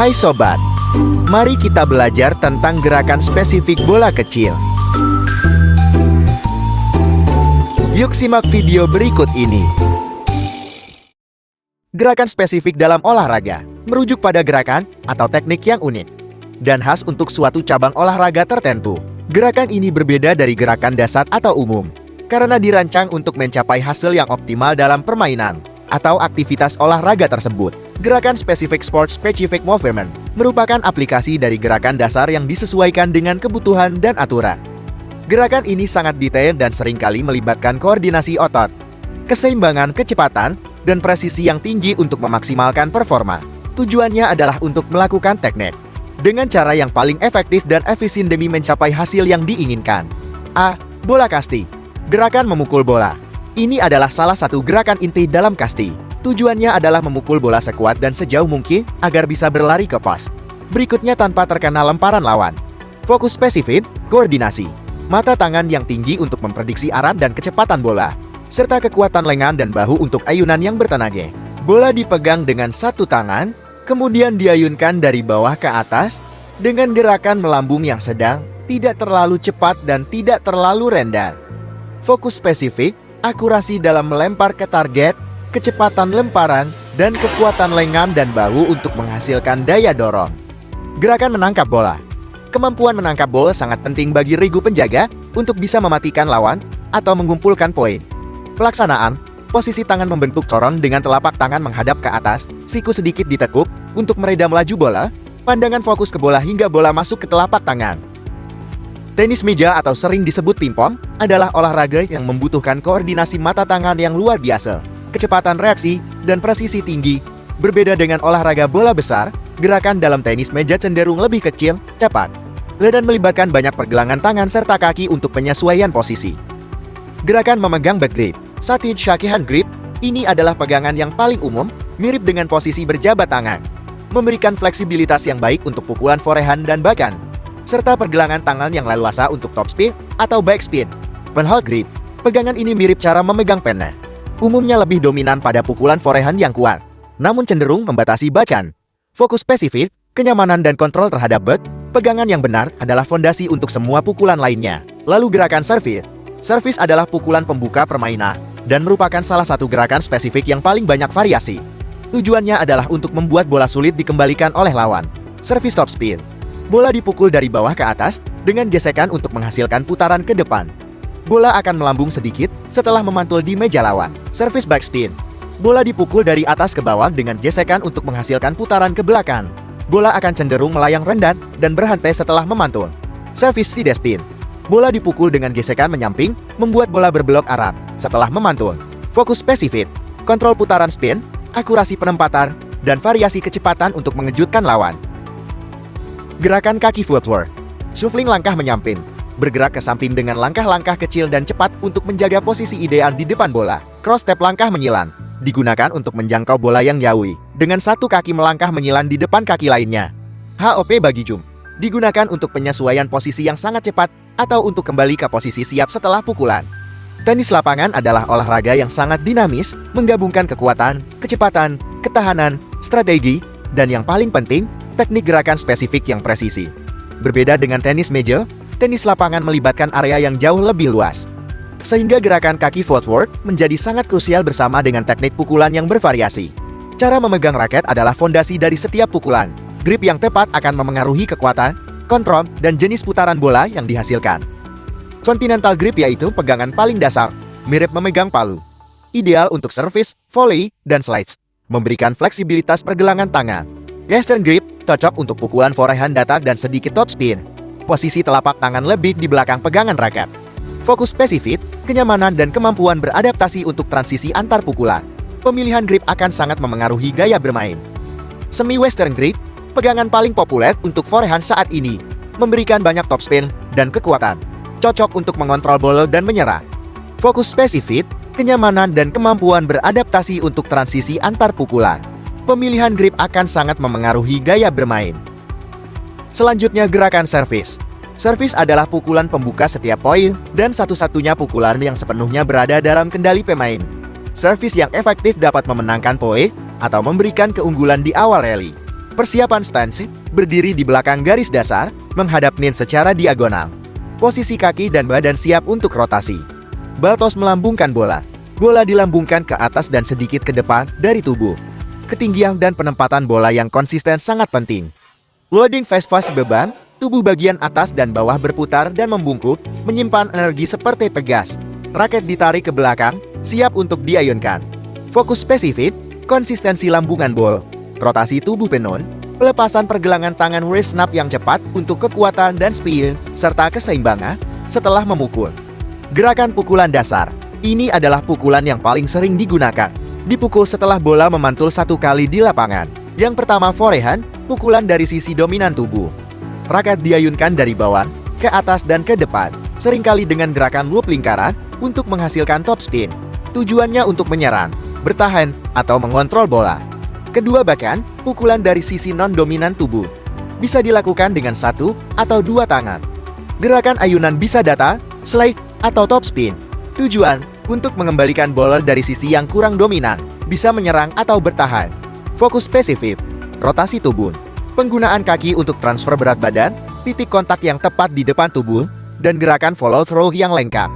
Hai sobat, mari kita belajar tentang gerakan spesifik bola kecil. Yuk simak video berikut ini. Gerakan spesifik dalam olahraga merujuk pada gerakan atau teknik yang unik dan khas untuk suatu cabang olahraga tertentu. Gerakan ini berbeda dari gerakan dasar atau umum karena dirancang untuk mencapai hasil yang optimal dalam permainan atau aktivitas olahraga tersebut. Gerakan Specific Sport Specific Movement merupakan aplikasi dari gerakan dasar yang disesuaikan dengan kebutuhan dan aturan. Gerakan ini sangat detail dan seringkali melibatkan koordinasi otot, keseimbangan kecepatan, dan presisi yang tinggi untuk memaksimalkan performa. Tujuannya adalah untuk melakukan teknik dengan cara yang paling efektif dan efisien demi mencapai hasil yang diinginkan. A. Bola kasti. Gerakan memukul bola. Ini adalah salah satu gerakan inti dalam kasti. Tujuannya adalah memukul bola sekuat dan sejauh mungkin agar bisa berlari ke pos berikutnya tanpa terkena lemparan lawan. Fokus spesifik, koordinasi, mata tangan yang tinggi untuk memprediksi arah dan kecepatan bola, serta kekuatan lengan dan bahu untuk ayunan yang bertenaga. Bola dipegang dengan satu tangan, kemudian diayunkan dari bawah ke atas dengan gerakan melambung yang sedang, tidak terlalu cepat dan tidak terlalu rendah. Fokus spesifik, akurasi dalam melempar ke target, kecepatan lemparan, dan kekuatan lengan dan bahu untuk menghasilkan daya dorong. Gerakan menangkap bola. Kemampuan menangkap bola sangat penting bagi regu penjaga untuk bisa mematikan lawan atau mengumpulkan poin. Pelaksanaan, posisi tangan membentuk corong dengan telapak tangan menghadap ke atas, siku sedikit ditekuk untuk meredam laju bola, pandangan fokus ke bola hingga bola masuk ke telapak tangan. Tenis meja atau sering disebut pingpong adalah olahraga yang membutuhkan koordinasi mata tangan yang luar biasa, kecepatan reaksi, dan presisi tinggi. Berbeda dengan olahraga bola besar, gerakan dalam tenis meja cenderung lebih kecil, cepat, dan melibatkan banyak pergelangan tangan serta kaki untuk penyesuaian posisi. Gerakan memegang back grip. Satin shaky hand grip, ini adalah pegangan yang paling umum, mirip dengan posisi berjabat tangan, memberikan fleksibilitas yang baik untuk pukulan forehand dan backhand, serta pergelangan tangan yang leluasa untuk topspin atau backspin. Penhold grip, pegangan ini mirip cara memegang pena. Umumnya lebih dominan pada pukulan forehand yang kuat, namun cenderung membatasi backhand. Fokus spesifik, kenyamanan dan kontrol terhadap back, pegangan yang benar adalah fondasi untuk semua pukulan lainnya. Lalu gerakan servis. Servis adalah pukulan pembuka permainan dan merupakan salah satu gerakan spesifik yang paling banyak variasi. Tujuannya adalah untuk membuat bola sulit dikembalikan oleh lawan. Servis topspin. Bola dipukul dari bawah ke atas dengan gesekan untuk menghasilkan putaran ke depan. Bola akan melambung sedikit setelah memantul di meja lawan. Servis backspin. Bola dipukul dari atas ke bawah dengan gesekan untuk menghasilkan putaran ke belakang. Bola akan cenderung melayang rendah dan berhenti setelah memantul. Servis side spin. Bola dipukul dengan gesekan menyamping, membuat bola berbelok arah setelah memantul. Fokus spesifik, kontrol putaran spin, akurasi penempatan, dan variasi kecepatan untuk mengejutkan lawan. Gerakan kaki footwork. Shuffling langkah menyamping, bergerak ke samping dengan langkah-langkah kecil dan cepat untuk menjaga posisi ideal di depan bola. Cross step langkah menyilang, digunakan untuk menjangkau bola yang jauh, dengan satu kaki melangkah menyilang di depan kaki lainnya. HOP bagi jump, digunakan untuk penyesuaian posisi yang sangat cepat atau untuk kembali ke posisi siap setelah pukulan. Tenis lapangan adalah olahraga yang sangat dinamis, menggabungkan kekuatan, kecepatan, ketahanan, strategi, dan yang paling penting, teknik gerakan spesifik yang presisi. Berbeda dengan tenis meja, tenis lapangan melibatkan area yang jauh lebih luas, sehingga gerakan kaki footwork menjadi sangat krusial bersama dengan teknik pukulan yang bervariasi. Cara memegang raket adalah fondasi dari setiap pukulan. Grip yang tepat akan memengaruhi kekuatan, kontrol, dan jenis putaran bola yang dihasilkan. Continental grip yaitu pegangan paling dasar, mirip memegang palu. Ideal untuk servis, volley, dan slice, memberikan fleksibilitas pergelangan tangan. Western grip cocok untuk pukulan forehand datar dan sedikit topspin. Posisi telapak tangan lebih di belakang pegangan raket. Fokus spesifik, kenyamanan dan kemampuan beradaptasi untuk transisi antar pukulan. Pemilihan grip akan sangat memengaruhi gaya bermain. Semi-western grip, pegangan paling populer untuk forehand saat ini, memberikan banyak topspin dan kekuatan. Cocok untuk mengontrol bola dan menyerang. Fokus spesifik, kenyamanan dan kemampuan beradaptasi untuk transisi antar pukulan. Pemilihan grip akan sangat memengaruhi gaya bermain. Selanjutnya gerakan servis. Servis adalah pukulan pembuka setiap poin dan satu-satunya pukulan yang sepenuhnya berada dalam kendali pemain. Servis yang efektif dapat memenangkan poin atau memberikan keunggulan di awal rally. Persiapan stance, berdiri di belakang garis dasar, menghadap nin secara diagonal. Posisi kaki dan badan siap untuk rotasi. Ball toss melambungkan bola. Bola dilambungkan ke atas dan sedikit ke depan dari tubuh. Ketinggian dan penempatan bola yang konsisten sangat penting. Loading fast beban, tubuh bagian atas dan bawah berputar dan membungkuk, menyimpan energi seperti pegas. Raket ditarik ke belakang, siap untuk diayunkan. Fokus spesifik, konsistensi lambungan ball. Rotasi tubuh penon, pelepasan pergelangan tangan wrist snap yang cepat untuk kekuatan dan speed, serta keseimbangan setelah memukul. Gerakan pukulan dasar. Ini adalah pukulan yang paling sering digunakan. Dipukul setelah bola memantul satu kali di lapangan. Yang pertama forehand, pukulan dari sisi dominan tubuh. Raket diayunkan dari bawah, ke atas dan ke depan, seringkali dengan gerakan loop lingkaran untuk menghasilkan top spin. Tujuannya untuk menyerang, bertahan, atau mengontrol bola. Kedua bahkan, pukulan dari sisi non-dominan tubuh. Bisa dilakukan dengan satu atau dua tangan. Gerakan ayunan bisa datar, slide, atau top spin. Tujuan, untuk mengembalikan bola dari sisi yang kurang dominan, bisa menyerang atau bertahan. Fokus spesifik, rotasi tubuh. Penggunaan kaki untuk transfer berat badan, titik kontak yang tepat di depan tubuh, dan gerakan follow through yang lengkap.